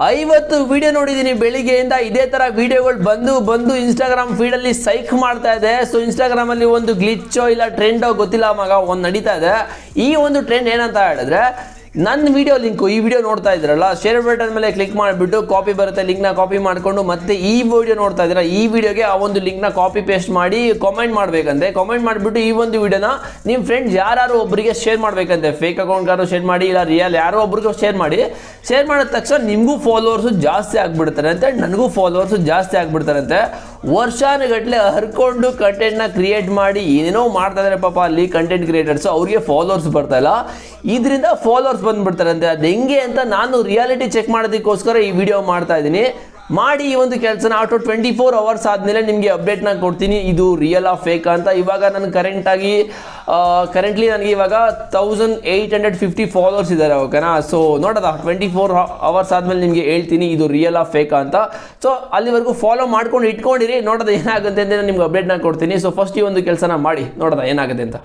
50 video ನೋಡಿದ್ದೀನಿ ಬೆಳಿಗ್ಗೆಯಿಂದ. ಇದೇ ತರ ವಿಡಿಯೋಗಳು ಬಂದು ಇನ್ಸ್ಟಾಗ್ರಾಮ್ ಫೀಡಲ್ಲಿ ಸೈಕ್ ಮಾಡ್ತಾ ಇದೆ. ಸೊ ಇನ್ಸ್ಟಾಗ್ರಾಮಲ್ಲಿ ಒಂದು ಗ್ಲಿಚ್ಚೋ ಇಲ್ಲ ಟ್ರೆಂಡೋ ಗೊತ್ತಿಲ್ಲ ಮಗ, ಒಂದು ನಡೀತಾ ಇದೆ. ಈ ಒಂದು ಟ್ರೆಂಡ್ ಏನಂತ ಹೇಳಿದ್ರೆ, ನನ್ನ ವಿಡಿಯೋ ಲಿಂಕು, ಈ ವಿಡಿಯೋ ನೋಡ್ತಾ ಇದ್ರಲ್ಲ, ಶೇರ್ ಬಟನ್ ಮೇಲೆ ಕ್ಲಿಕ್ ಮಾಡಿಬಿಟ್ಟು ಕಾಪಿ ಬರುತ್ತೆ, ಲಿಂಕ್ನ ಕಾಪಿ ಮಾಡಿಕೊಂಡು ಮತ್ತೆ ಈ ವಿಡಿಯೋ ನೋಡ್ತಾ ಇದ್ದೀರಾ, ಈ ವಿಡಿಯೋಗೆ ಆ ಒಂದು ಲಿಂಕ್ನ ಕಾಪಿ ಪೇಸ್ಟ್ ಮಾಡಿ ಕಾಮೆಂಟ್ ಮಾಡಬೇಕಂತೆ. ಕಾಮೆಂಟ್ ಮಾಡಿಬಿಟ್ಟು ಈ ಒಂದು ವಿಡಿಯೋನ ನಿಮ್ಮ ಫ್ರೆಂಡ್ಸ್ ಯಾರು ಒಬ್ಬರಿಗೆ ಶೇರ್ ಮಾಡಬೇಕಂತೆ. ಫೇಕ್ ಅಕೌಂಟ್ಗಾರು ಶೇರ್ ಮಾಡಿ, ಇಲ್ಲ ರಿಯಲ್ ಯಾರೋ ಒಬ್ರಿಗೂ ಶೇರ್ ಮಾಡಿ. ಶೇರ್ ಮಾಡಿದ ತಕ್ಷಣ ನಿಮಗೂ ಫಾಲೋವರ್ಸು ಜಾಸ್ತಿ ಆಗಿಬಿಡ್ತಾರೆ ಅಂತೆ, ನನಗೂ ಫಾಲೋವರ್ಸು ಜಾಸ್ತಿ ಆಗಿಬಿಡ್ತಾರಂತೆ. ವರ್ಷಾನುಗಟ್ಟಲೆ ಹರ್ಕೊಂಡು ಕಂಟೆಂಟ್ನ ಕ್ರಿಯೇಟ್ ಮಾಡಿ ಏನೇನೋ ಮಾಡ್ತಾ ಇದ್ದಾರೆ ಪಾಪ ಅಲ್ಲಿ ಕಂಟೆಂಟ್ ಕ್ರಿಯೇಟರ್ಸು, ಅವ್ರಿಗೆ ಫಾಲೋವರ್ಸ್ ಬರ್ತಾ ಇಲ್ಲ, ಇದರಿಂದ ಫಾಲೋವರ್ಸ್ ಬಂದ್ಬಿಡ್ತಾರಂತೆ. ಅದು ಹೆಂಗೆ ಅಂತ ನಾನು ರಿಯಾಲಿಟಿ ಚೆಕ್ ಮಾಡೋದಕ್ಕೋಸ್ಕರ ಈ ವಿಡಿಯೋ ಮಾಡ್ತಾ ಇದ್ದೀನಿ. ಮಾಡಿ ಈ ಒಂದು ಕೆಲಸನ ಆಟೋ 24 ಅವರ್ಸ್ ಆದಮೇಲೆ ನಿಮಗೆ ಅಪ್ಡೇಟ್ನ ಕೊಡ್ತೀನಿ, ಇದು ರಿಯಲ್ ಆ ಫೇಕ್ ಅಂತ. ಇವಾಗ ನಾನು ಕರೆಂಟ್ಲಿ ನನಗೆ ಇವಾಗ 1850 ಫಾಲೋವರ್ಸ್ ಇದ್ದಾರೆ, ಓಕೆನಾ. ಸೊ ನೋಡೋದ 24 ಅವರ್ಸ್ ಆದಮೇಲೆ ನಿಮಗೆ ಹೇಳ್ತೀನಿ ಇದು ರಿಯಲ್ ಆ ಫೇಕ್ ಅಂತ. ಸೊ ಅಲ್ಲಿವರೆಗೂ ಫಾಲೋ ಮಾಡ್ಕೊಂಡು ಇಟ್ಕೊಂಡಿರಿ, ನೋಡೋದು ಏನಾಗುತ್ತೆ ಅಂತ ನಿಮ್ಗೆ ಅಪ್ಡೇಟ್ನ ಕೊಡ್ತೀನಿ. ಸೊ ಫಸ್ಟ್ ಈ ಒಂದು ಕೆಲಸನ ಮಾಡಿ ನೋಡೋದ ಏನಾಗುತ್ತೆ ಅಂತ.